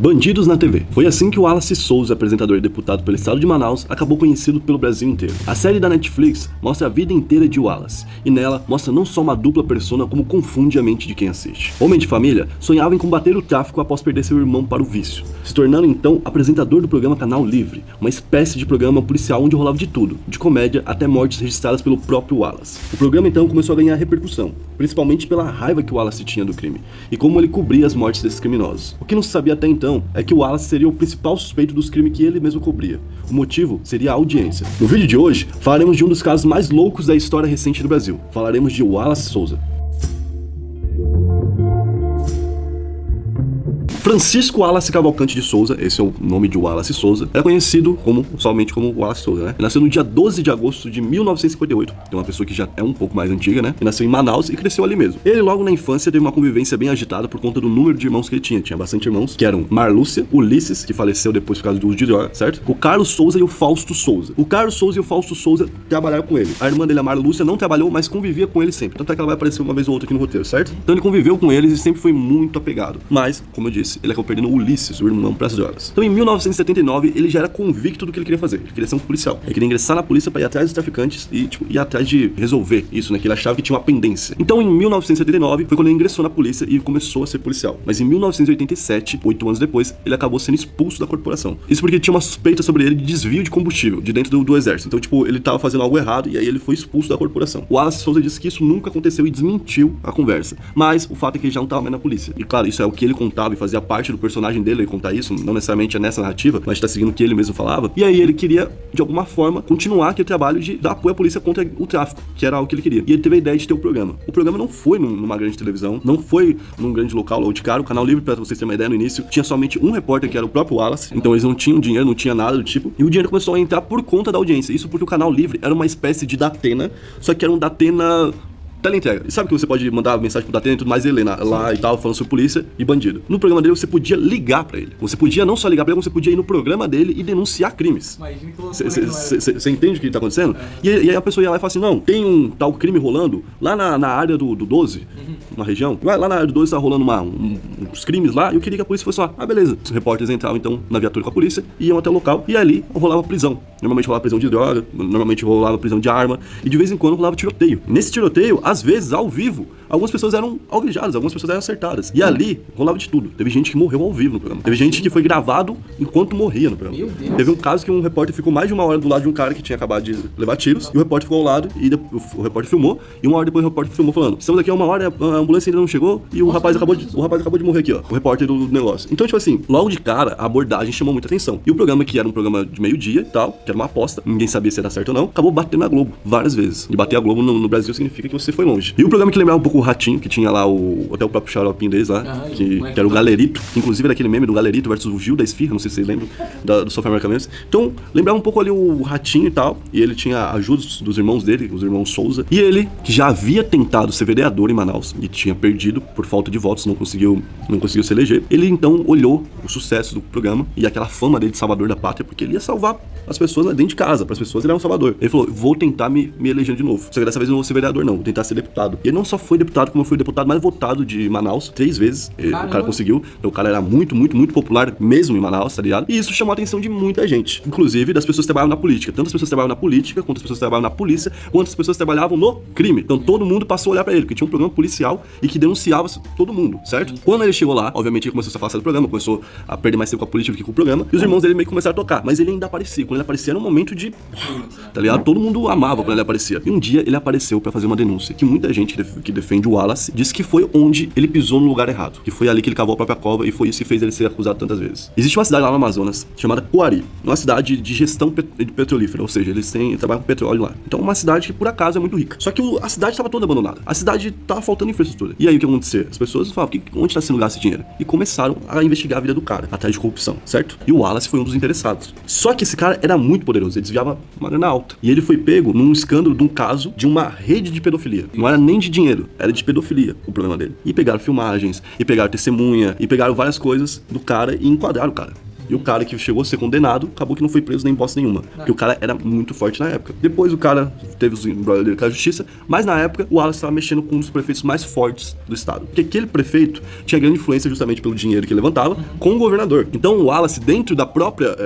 Bandidos na TV. Foi assim que o Wallace Souza, apresentador e deputado pelo estado de Manaus, acabou conhecido pelo Brasil inteiro. A série da Netflix mostra a vida inteira de Wallace, e nela mostra não só uma dupla persona, como confunde a mente de quem assiste. Homem de família, sonhava em combater o tráfico após perder seu irmão para o vício, se tornando então apresentador do programa Canal Livre, uma espécie de programa policial onde rolava de tudo, de comédia até mortes registradas pelo próprio Wallace. O programa então começou a ganhar repercussão, principalmente pela raiva que o Wallace tinha do crime, e como ele cobria as mortes desses criminosos. O que não se sabia até então é que o Wallace seria o principal suspeito dos crimes que ele mesmo cobria. O motivo seria a audiência. No vídeo de hoje, falaremos de um dos casos mais loucos da história recente do Brasil. Falaremos de Wallace Souza. Francisco Wallace Cavalcante de Souza, esse é o nome de Wallace Souza, era conhecido somente como Wallace Souza, né? Ele nasceu no dia 12 de agosto de 1958, então uma pessoa que já é um pouco mais antiga, né? Ele nasceu em Manaus e cresceu ali mesmo. Ele logo na infância teve uma convivência bem agitada por conta do número de irmãos que ele tinha. Tinha bastante irmãos, que eram Marlúcia, Ulisses, que faleceu depois por causa do uso de droga, certo? O Carlos Souza e o Fausto Souza. O Carlos Souza e o Fausto Souza trabalharam com ele. A irmã dele, a Marlúcia, não trabalhou, mas convivia com ele sempre. Tanto é que ela vai aparecer uma vez ou outra aqui no roteiro, certo? Então ele conviveu com eles e sempre foi muito apegado. Mas, como eu disse, ele acabou perdendo o Ulisses, o irmão, para as drogas. Então em 1979 ele já era convicto do que ele queria fazer. Ele queria ser um policial. Ele queria ingressar na polícia para ir atrás dos traficantes e ir atrás de resolver isso, né? Que ele achava que tinha uma pendência. Então em 1979 foi quando ele ingressou na polícia e começou a ser policial. Mas em 1987, 8 anos depois, ele acabou sendo expulso da corporação. Isso porque tinha uma suspeita sobre ele de desvio de combustível de dentro do exército. Então, ele tava fazendo algo errado e aí ele foi expulso da corporação. O Wallace Souza disse que isso nunca aconteceu e desmentiu a conversa. Mas o fato é que ele já não tava mais na polícia. E claro, isso é o que ele contava e fazia parte do personagem dele contar isso, não necessariamente é nessa narrativa, mas tá seguindo o que ele mesmo falava. E aí ele queria, de alguma forma, continuar aquele trabalho de dar apoio à polícia contra o tráfico, que era algo que ele queria. E ele teve a ideia de ter o programa. O programa não foi numa grande televisão, não foi num grande local logo de cara. O Canal Livre, pra vocês terem uma ideia, no início, tinha somente um repórter, que era o próprio Wallace. Então eles não tinham dinheiro, não tinha nada do tipo. E o dinheiro começou a entrar por conta da audiência. Isso porque o Canal Livre era uma espécie de Datena, só que era um Datena teleentrega. E sabe que você pode mandar mensagem pro Datena e tudo mais, ele lá e tal, falando sobre polícia e bandido. No programa dele, você podia ligar pra ele. Você podia não só ligar pra ele, você podia ir no programa dele e denunciar crimes. Você entende o que tá acontecendo? E aí a pessoa ia lá e fala assim, não, tem um tal crime rolando lá na área do 12, na região. Lá na área do 12 tá rolando uns crimes lá, e eu queria que a polícia fosse lá. Ah, beleza. Os repórteres entravam, então, na viatura com a polícia, iam até o local, e ali rolava prisão. Normalmente rolava prisão de droga, normalmente rolava prisão de arma, e de vez em quando rolava tiroteio. Nesse tiroteio, às vezes, ao vivo, algumas pessoas eram alvejadas, algumas pessoas eram acertadas. E ali, rolava de tudo. Teve gente que morreu ao vivo no programa. Teve gente que foi gravado enquanto morria no programa. Meu Deus. Teve um caso que um repórter ficou mais de uma hora do lado de um cara que tinha acabado de levar tiros, e o repórter ficou ao lado, e o repórter filmou, e uma hora depois o repórter filmou falando, estamos aqui há uma hora, a ambulância ainda não chegou, e o rapaz acabou de morrer aqui, ó. O repórter do negócio. Então, tipo assim, logo de cara, a abordagem chamou muita atenção. E o programa, que era um programa de meio-dia e tal, que era uma aposta, ninguém sabia se era certo ou não, acabou batendo na Globo várias vezes. E bater a Globo no Brasil significa que você foi longe. E o programa que lembrava um pouco o Ratinho, que tinha lá até o próprio xaropinho deles lá, que era o Galerito, que inclusive era aquele meme do Galerito versus o Gil da Esfirra, não sei se vocês lembram, do South American Memes. Então, lembrava um pouco ali o Ratinho e tal, e ele tinha a ajuda dos irmãos dele, os irmãos Souza, e ele, que já havia tentado ser vereador em Manaus, e tinha perdido por falta de votos, não conseguiu se eleger, ele então olhou o sucesso do programa e aquela fama dele de salvador da pátria, porque ele ia salvar as pessoas lá dentro de casa, para as pessoas ele era um salvador. Ele falou, vou tentar me eleger de novo, só que dessa vez eu não vou ser vereador não, vou tentar ser deputado. E ele não só foi deputado, como foi o deputado mais votado de Manaus 3 vezes, o cara conseguiu, então o cara era muito popular mesmo em Manaus, tá ligado? E isso chamou a atenção de muita gente, inclusive das pessoas que trabalhavam na política, tanto as pessoas que trabalhavam na política, quanto as pessoas que trabalhavam na polícia, quanto as pessoas que trabalhavam no crime. Então todo mundo passou a olhar pra ele, porque tinha um programa policial e que denunciava todo mundo, certo? Quando ele chegou lá, obviamente ele começou a se afastar do programa, começou a perder mais tempo com a política do que com o programa, e os irmãos dele meio que começaram a tocar, mas ele ainda aparecia. Quando ele aparecia era um momento de, tá ligado? Todo mundo amava quando ele aparecia. E um dia ele apareceu pra fazer uma denúncia, que muita gente que defende o Wallace disse que foi onde ele pisou no lugar errado, que foi ali que ele cavou a própria cova e foi isso que fez ele ser acusado tantas vezes. Existe uma cidade lá no Amazonas chamada Coari, uma cidade de gestão petrolífera, ou seja, eles trabalham com petróleo lá. Então é uma cidade que por acaso é muito rica. Só que a cidade estava toda abandonada. A cidade tava faltando infraestrutura. E aí o que aconteceu? As pessoas falavam, onde está sendo gasto esse dinheiro? E começaram a investigar a vida do cara, atrás de corrupção, certo? E o Wallace foi um dos interessados. Só que esse cara era muito poderoso, ele desviava uma grana alta. E ele foi pego num escândalo de um caso de uma rede de pedofilia. Não era nem de dinheiro, era de pedofilia o problema dele. E pegaram filmagens, e pegaram testemunha, e pegaram várias coisas do cara e enquadraram o cara. E o cara que chegou a ser condenado, acabou que não foi preso nem bosta nenhuma. Porque o cara era muito forte na época. Depois o cara teve os embrólios dele com a justiça, mas na época o Wallace estava mexendo com um dos prefeitos mais fortes do estado. Porque aquele prefeito tinha grande influência justamente pelo dinheiro que ele levantava com o governador. Então o Wallace, dentro da própria,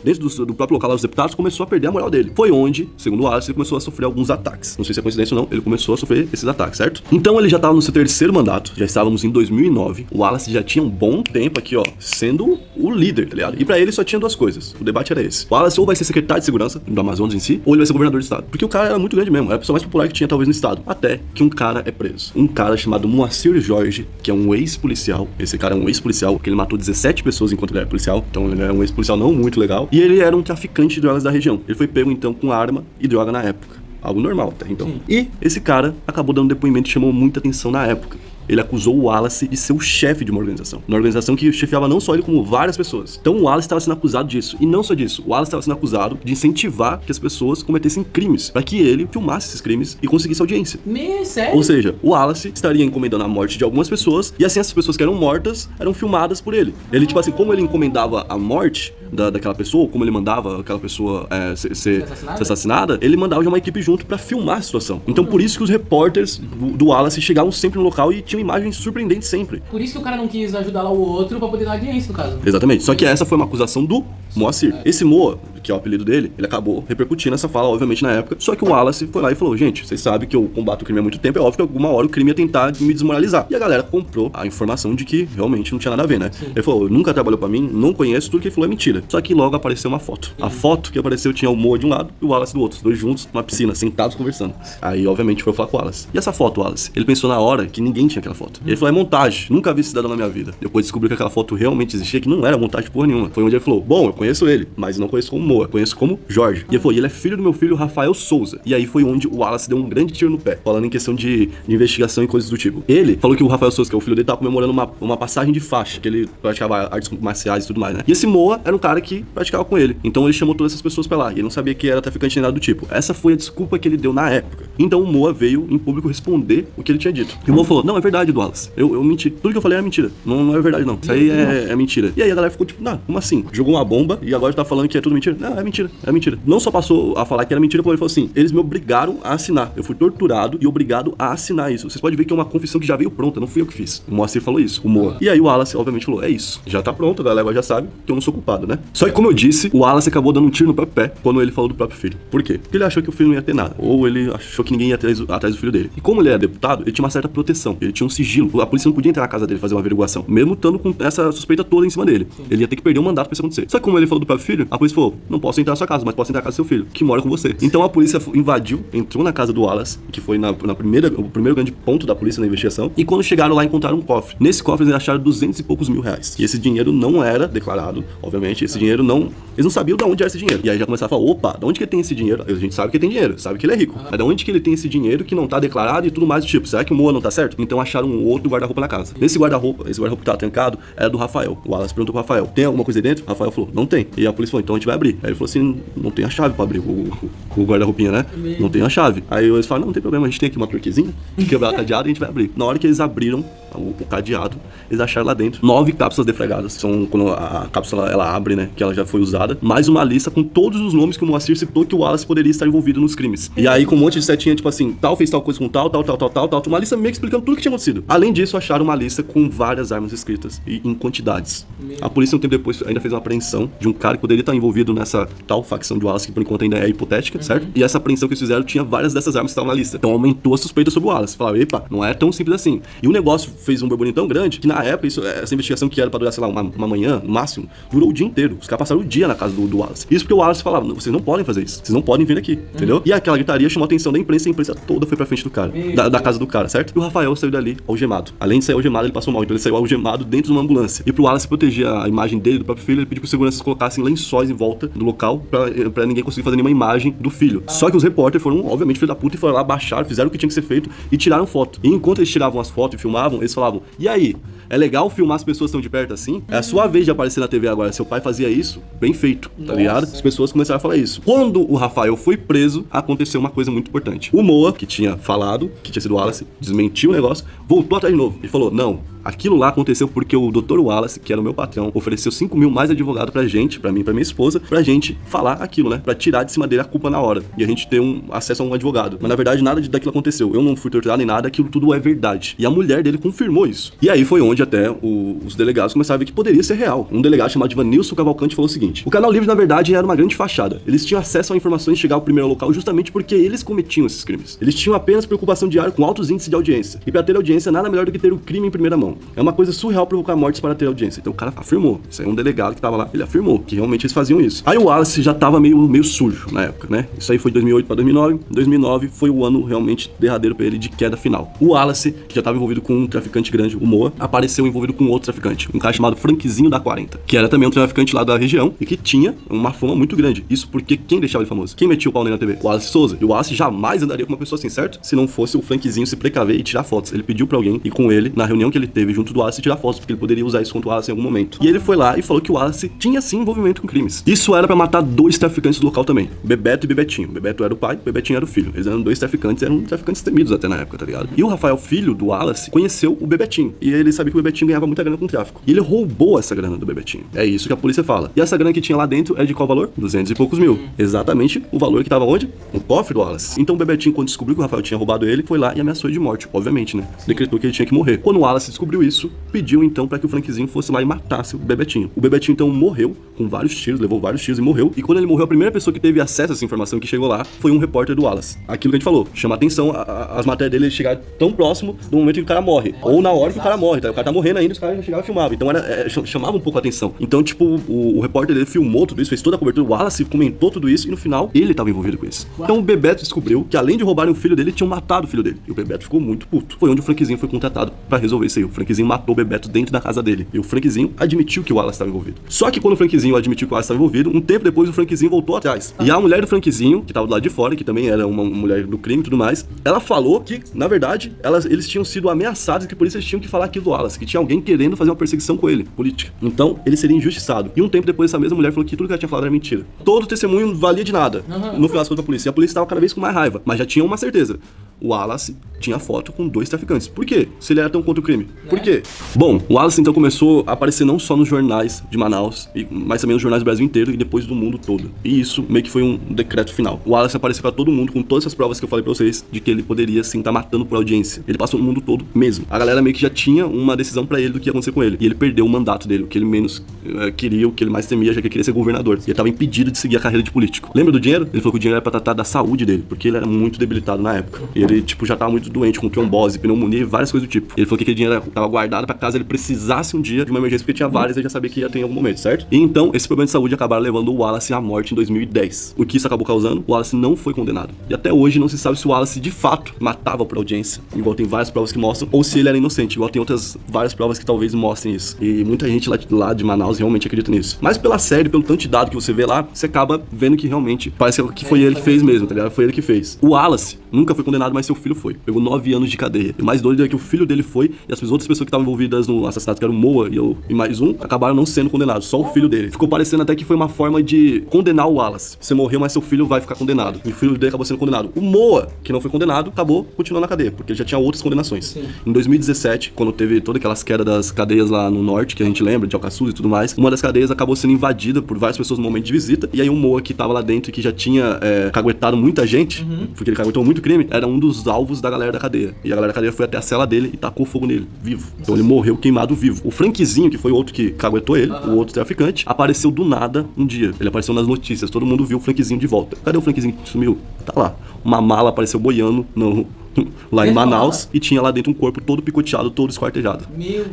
dentro do próprio local dos deputados, começou a perder a moral dele. Foi onde, segundo o Wallace, ele começou a sofrer alguns ataques. Não sei se é coincidência ou não, ele começou a sofrer esses ataques, certo? Então ele já estava no seu terceiro mandato, já estávamos em 2009. O Wallace já tinha um bom tempo aqui, ó, sendo o líder, tá ligado? E pra ele só tinha duas coisas. O debate era esse. O Wallace ou vai ser secretário de segurança do Amazonas em si, ou ele vai ser governador do estado. Porque o cara era muito grande mesmo, era a pessoa mais popular que tinha talvez no estado. Até que um cara é preso. Um cara chamado Moacir Jorge, que é um ex-policial. Esse cara é um ex-policial, porque ele matou 17 pessoas enquanto ele era policial. Então ele era um ex-policial não muito legal. E ele era um traficante de drogas da região. Ele foi pego então com arma e droga na época. Algo normal, tá? Então. Sim. E esse cara acabou dando depoimento que chamou muita atenção na época. Ele acusou o Wallace de ser o chefe de uma organização. Uma organização que chefiava não só ele, como várias pessoas. Então o Wallace estava sendo acusado disso. E não só disso. O Wallace estava sendo acusado de incentivar que as pessoas cometessem crimes. Para que ele filmasse esses crimes e conseguisse audiência. Sério? Ou seja, o Wallace estaria encomendando a morte de algumas pessoas. E assim essas pessoas que eram mortas eram filmadas por ele. Ele, tipo assim, como ele encomendava a morte daquela pessoa, como ele mandava aquela pessoa ser assassinada, ele mandava já uma equipe junto pra filmar a situação. Então por isso que os repórteres do Wallace chegavam sempre no local e tinham imagens surpreendentes sempre. Por isso que o cara não quis ajudar lá o outro pra poder dar audiência, no caso. Exatamente. Só que essa foi uma acusação do Moacir. Esse Moa, que é o apelido dele, ele acabou repercutindo essa fala, obviamente, na época. Só que o Wallace foi lá e falou, gente, vocês sabem que eu combato o crime há muito tempo, é óbvio que alguma hora o crime ia tentar me desmoralizar. E a galera comprou a informação de que realmente não tinha nada a ver, né? Sim. Ele falou, nunca trabalhou pra mim, não conheço, tudo que ele falou é mentira. Só que logo apareceu uma foto. A foto que apareceu tinha o Moa de um lado e o Wallace do outro, os dois juntos, numa piscina, sentados conversando. Aí, obviamente, foi falar com o Wallace. E essa foto, Wallace? Ele pensou na hora que ninguém tinha aquela foto. Ele falou, é montagem, nunca vi esse cidadão na minha vida. Depois descobriu que aquela foto realmente existia, que não era montagem porra nenhuma. Foi onde ele falou, bom, eu conheço ele, mas não conheço como Moa, conheço como Jorge. E ele falou, ele é filho do meu filho Rafael Souza. E aí foi onde o Wallace deu um grande tiro no pé, falando em questão de investigação e coisas do tipo. Ele falou que o Rafael Souza, que é o filho dele, tava comemorando uma passagem de faixa, que ele praticava artes marciais e tudo mais, né? E esse Moa era um cara que praticava com ele. Então ele chamou todas essas pessoas pra lá. E ele não sabia que era traficante nem nada do tipo. Essa foi a desculpa que ele deu na época. Então o Moa veio em público responder o que ele tinha dito. E o Moa falou, não, é verdade, Wallace. Eu menti. Tudo que eu falei é mentira. Não é verdade, não. Isso aí é mentira. E aí a galera ficou tipo, não, como assim? Jogou uma bomba e agora tá falando que é tudo mentira? Não, é mentira. É mentira. Não só passou a falar que era mentira, como ele falou assim, eles me obrigaram a assinar. Eu fui torturado e obrigado a assinar isso. Vocês podem ver que é uma confissão que já veio pronta, não fui eu que fiz. O Moacir falou isso, o Moa. E aí o Wallace, obviamente, falou, é isso. Já tá pronto, a galera já sabe que eu não sou culpado, né? Só que, como eu disse, o Wallace acabou dando um tiro no próprio pé quando ele falou do próprio filho. Por quê? Porque ele achou que o filho não ia ter nada. Ou ele achou que ninguém ia atrás do filho dele. E como ele era deputado, ele tinha uma certa proteção. Ele tinha um sigilo. A polícia não podia entrar na casa dele fazer uma averiguação. Mesmo estando com essa suspeita toda em cima dele. Sim. Ele ia ter que perder o mandato pra isso acontecer. Só que como ele falou do próprio filho, a polícia falou, não posso entrar na sua casa, mas posso entrar na casa do seu filho, que mora com você. Sim. Então a polícia invadiu, entrou na casa do Wallace, que foi o primeiro grande ponto da polícia na investigação. E quando chegaram lá, encontraram um cofre. Nesse cofre eles acharam 200 e poucos mil reais. E esse dinheiro não era declarado, obviamente. Esse dinheiro não... Eles não sabiam de onde era esse dinheiro. E aí já começaram a falar, opa, de onde que ele tem esse dinheiro? A gente sabe que ele tem dinheiro, sabe que ele é rico. Mas de onde que ele tem esse dinheiro que não tá declarado e tudo mais do tipo? Será que o Moa não tá certo? Então acharam um outro guarda-roupa na casa. Esse guarda-roupa que tava trancado, era do Rafael. O Wallace perguntou pro Rafael, tem alguma coisa aí dentro? O Rafael falou, não tem. E a polícia falou, então a gente vai abrir. Aí ele falou assim, não tem a chave pra abrir o guarda-roupinha, né? Não tem a chave. Aí eles falaram, não tem problema, a gente tem aqui uma turquezinha de quebrar o cadeado e a gente vai abrir. Na hora que eles abriram o cadeado, eles acharam lá dentro 9 cápsulas defragadas. São quando a cápsula ela abre, né? Que ela já foi usada. Mais uma lista com todos os nomes que o Moacir citou que o Wallace poderia estar envolvido nos crimes. E aí com um monte de setinha, tipo assim, tal fez tal coisa com tal. Uma lista meio que explicando tudo que tinha acontecido. Além disso, acharam uma lista com várias armas escritas e em quantidades. A polícia um tempo depois ainda fez uma apreensão de um cara que poderia estar envolvido nessa tal facção de Wallace, que por enquanto ainda é hipotética, certo? E essa apreensão que eles fizeram tinha várias dessas armas que estavam na lista. Então aumentou a suspeita sobre o Wallace. Falaram, epa, não é tão simples assim. E o negócio fez um burburinho tão grande que na época, essa investigação que era pra durar, sei lá, uma manhã, no máximo, durou o dia inteiro. Os caras passaram o dia na casa do Wallace. Isso porque o Wallace falava, vocês não podem fazer isso. Vocês não podem vir aqui, entendeu? E aquela gritaria chamou a atenção da imprensa e a imprensa toda foi pra frente do cara, da casa do cara, certo? E o Rafael saiu dali algemado. Além de sair algemado, ele passou mal. Então ele saiu algemado dentro de uma ambulância. E pro Wallace proteger a imagem dele, do próprio filho, ele pediu que os seguranças colocassem lençóis em volta do local pra ninguém conseguir fazer nenhuma imagem do filho. Só que os repórteres foram, obviamente, filho da puta, e foram lá, baixaram, fizeram o que tinha que ser feito e tiraram foto. E enquanto eles tiravam as fotos e filmavam, eles falavam, e aí? é legal filmar as pessoas que estão de perto assim. É a sua vez de aparecer na TV agora. Seu pai fazia isso, bem feito, tá ligado? As pessoas começaram a falar isso. Quando o Rafael foi preso, aconteceu uma coisa muito importante. O Moa, que tinha falado, que tinha sido o Wallace, desmentiu o negócio, voltou atrás de novo. Ele falou, não, aquilo lá aconteceu porque o Dr. Wallace, que era o meu patrão, ofereceu 5 mil mais advogado pra gente, pra mim e pra minha esposa, pra gente falar aquilo, né? Pra tirar de cima dele a culpa na hora. E a gente ter acesso a um advogado. Mas na verdade nada daquilo aconteceu. Eu não fui torturado nem nada, aquilo tudo é verdade. E a mulher dele confirmou isso. E aí foi onde até os delegados começaram a ver que poderia ser real. Um delegado chamado Ivanilson Cavalcante falou o seguinte: o Canal Livre na verdade era uma grande fachada. Eles tinham acesso a informações de chegar ao primeiro local justamente porque eles cometiam esses crimes. Eles tinham apenas preocupação diária com altos índices de audiência. E pra ter audiência nada melhor do que ter o crime em primeira mão. É uma coisa surreal provocar mortes para ter audiência. Então o cara afirmou. Isso aí é um delegado que tava lá. Ele afirmou que realmente eles faziam isso. Aí o Wallace já tava meio sujo na época, né? Isso aí foi de 2008 pra 2009. 2009 foi o ano realmente derradeiro pra ele de queda final. O Wallace, que já tava envolvido com um traficante grande, o Moa, apareceu envolvido com outro traficante. Um cara chamado Frankzinho da 40. Que era também um traficante lá da região e que tinha uma fama muito grande. Isso porque quem deixava ele famoso? Quem metia o pau nele na TV? O Wallace Souza. E o Wallace jamais andaria com uma pessoa assim, certo? Se não fosse o Frankzinho se precaver e tirar fotos. Ele pediu pra alguém ir com ele na reunião que ele teve junto do Wallace tirar fotos, porque ele poderia usar isso contra o Wallace em algum momento. E ele foi lá e falou que o Wallace tinha sim envolvimento com crimes. Isso era pra matar 2 traficantes do local também. Bebeto e Bebetinho. Bebeto era o pai, Bebetinho era o filho. Eles eram 2 traficantes, eram traficantes temidos até na época, tá ligado? E o Rafael, filho do Wallace, conheceu o Bebetinho. E ele sabia que o Bebetinho ganhava muita grana com tráfico. E ele roubou essa grana do Bebetinho. É isso que a polícia fala. E essa grana que tinha lá dentro é de qual valor? 200 e poucos mil. Exatamente o valor que tava onde? No cofre do Wallace. Então o Bebetinho, quando descobriu que o Rafael tinha roubado ele, foi lá e ameaçou ele de morte. Obviamente, né? Decretou que ele tinha que morrer. Quando o Wallace descobriu isso, pediu então pra que o Frankzinho fosse lá e matasse o Bebetinho. O Bebetinho então morreu com vários tiros, levou vários tiros e morreu. E quando ele morreu, a primeira pessoa que teve acesso a essa informação que chegou lá foi um repórter do Wallace. Aquilo que a gente falou, chama atenção as matérias dele chegar tão próximo do momento que o cara morre. Ou na hora que o cara morre, tá? O cara tá morrendo ainda, os caras já chegavam e filmavam. Então chamava um pouco a atenção. Então, tipo, o repórter dele filmou tudo isso, fez toda a cobertura, o Wallace comentou tudo isso e no final ele tava envolvido com isso. Então o Bebeto descobriu que além de roubarem o filho dele, tinham matado o filho dele. E o Bebeto ficou muito puto. Foi onde o Frankzinho foi contratado pra resolver isso aí. O Frankzinho matou o Bebeto dentro da casa dele. E o Frankzinho admitiu que o Wallace estava envolvido. Só que quando o Frankzinho admitiu que o Wallace estava envolvido, um tempo depois o Frankzinho voltou atrás. E a mulher do Frankzinho, que tava do lado de fora, que também era uma mulher do crime e tudo mais, ela falou que, na verdade, eles tinham sido ameaçados e que por isso eles tinham que falar aquilo do Wallace, que tinha alguém querendo fazer uma perseguição com ele, política. Então, ele seria injustiçado. E um tempo depois, essa mesma mulher falou que tudo que ela tinha falado era mentira. Todo testemunho valia de nada, no final das contas da polícia. E a polícia estava cada vez com mais raiva, mas já tinha uma certeza. O Wallace tinha foto com 2 traficantes. Por quê? Se ele era tão contra o crime. Por quê? Bom, o Wallace então começou a aparecer não só nos jornais de Manaus, mas também nos jornais do Brasil inteiro e depois do mundo todo. E isso meio que foi um decreto final. O Wallace apareceu pra todo mundo com todas essas provas que eu falei pra vocês de que ele poderia sim estar matando por audiência. Ele passou no mundo todo mesmo. A galera meio que já tinha uma decisão pra ele do que ia acontecer com ele. E ele perdeu o mandato dele, o que ele menos queria, o que ele mais temia, já que ele queria ser governador. E ele tava impedido de seguir a carreira de político. Lembra do dinheiro? Ele falou que o dinheiro era pra tratar da saúde dele, porque ele era muito debilitado na época. E ele, tipo, já tava muito doente, com trombose, pneumonia e várias coisas do tipo. Ele falou que aquele dinheiro tava guardado pra caso ele precisasse um dia de uma emergência, porque tinha várias e ele já sabia que ia ter em algum momento, certo? E então, esse problema de saúde acabaram levando o Wallace à morte em 2010. O que isso acabou causando? O Wallace não foi condenado. E até hoje não se sabe se o Wallace de fato matava por audiência, igual tem várias provas que mostram, ou se ele era inocente, igual tem outras várias provas que talvez mostrem isso. E muita gente lá de Manaus realmente acredita nisso. Mas pela série, pelo tanto de dado que você vê lá, você acaba vendo que realmente parece que foi ele que fez mesmo, tá ligado? Foi ele que fez. O Wallace nunca foi condenado, mas seu filho foi. Pegou 9 anos de cadeia. E o mais doido é que o filho dele foi, e as outras pessoas que estavam envolvidas no assassinato, que era o Moa e mais um, acabaram não sendo condenados. Só o filho dele. Ficou parecendo até que foi uma forma de condenar o Wallace. Você morreu, mas seu filho vai ficar condenado. E o filho dele acabou sendo condenado. O Moa, que não foi condenado, acabou continuando na cadeia, porque ele já tinha outras condenações. Sim. Em 2017, quando teve todas aquelas quedas das cadeias lá no norte, que a gente lembra, de Alcaçuz e tudo mais, uma das cadeias acabou sendo invadida por várias pessoas no momento de visita, e aí o Moa, que tava lá dentro e que já tinha caguetado muita gente, porque ele caguetou muito crime, era um dos alvos da galera da cadeia. E a galera da cadeia foi até a cela dele e tacou fogo nele, vivo. Então ele morreu queimado vivo. O Frankzinho, que foi o outro que caguetou ele, o outro traficante, apareceu do nada um dia. Ele apareceu nas notícias, todo mundo viu o Frankzinho de volta. Cadê o Frankzinho que sumiu? Tá lá. Uma mala apareceu boiando lá em Manaus e tinha lá dentro um corpo todo picoteado, todo esquartejado.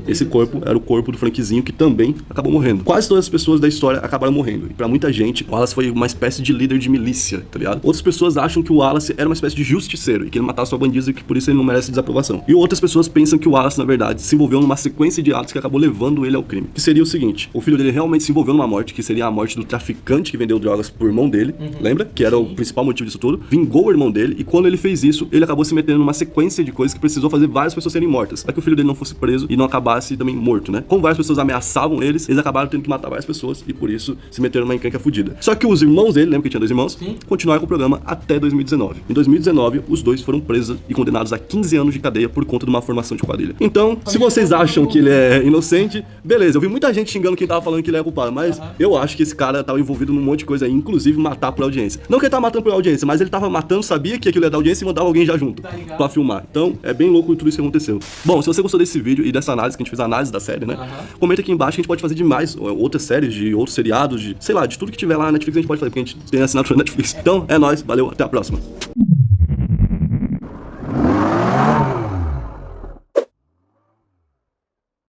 Esse corpo era o corpo do Frankzinho, que também acabou morrendo. Quase todas as pessoas da história acabaram morrendo. E pra muita gente, o Wallace foi uma espécie de líder de milícia, tá ligado? Outras pessoas acham que o Wallace era uma espécie de justiceiro e que ele matava só bandidos e que por isso ele não merece desaprovação. E outras pessoas pensam que o Wallace, na verdade, se envolveu numa sequência de atos que acabou levando ele ao crime. Que seria o seguinte: o filho dele realmente se envolveu numa morte, que seria a morte do traficante que vendeu drogas pro irmão dele, lembra? Que era o principal motivo disso tudo. Vingou o irmão dele e quando ele fez isso, ele acabou se metendo dependendo de uma sequência de coisas que precisou fazer várias pessoas serem mortas, para que o filho dele não fosse preso e não acabasse também morto, né? Como várias pessoas ameaçavam eles acabaram tendo que matar várias pessoas e por isso se meteram numa encrenca fudida. Só que os irmãos dele, lembra que tinha 2 irmãos? Sim. Continuaram com o programa até 2019. Em 2019, os dois foram presos e condenados a 15 anos de cadeia por conta de uma formação de quadrilha. Então, se vocês acham que ele é inocente, beleza. Eu vi muita gente xingando quem tava falando que ele é culpado, mas eu acho que esse cara tava envolvido num monte de coisa aí, inclusive matar por audiência. Não que ele tava matando por audiência, mas ele tava matando, sabia que aquilo ia dar audiência e mandava alguém já junto pra filmar. Então, é bem louco tudo isso que aconteceu. Bom, se você gostou desse vídeo e dessa análise, que a gente fez a análise da série, né? Comenta aqui embaixo que a gente pode fazer de mais outras séries, de outros seriados, de, sei lá, de tudo que tiver lá na Netflix a gente pode fazer, porque a gente tem assinatura na Netflix. Então, é nóis, valeu, até a próxima.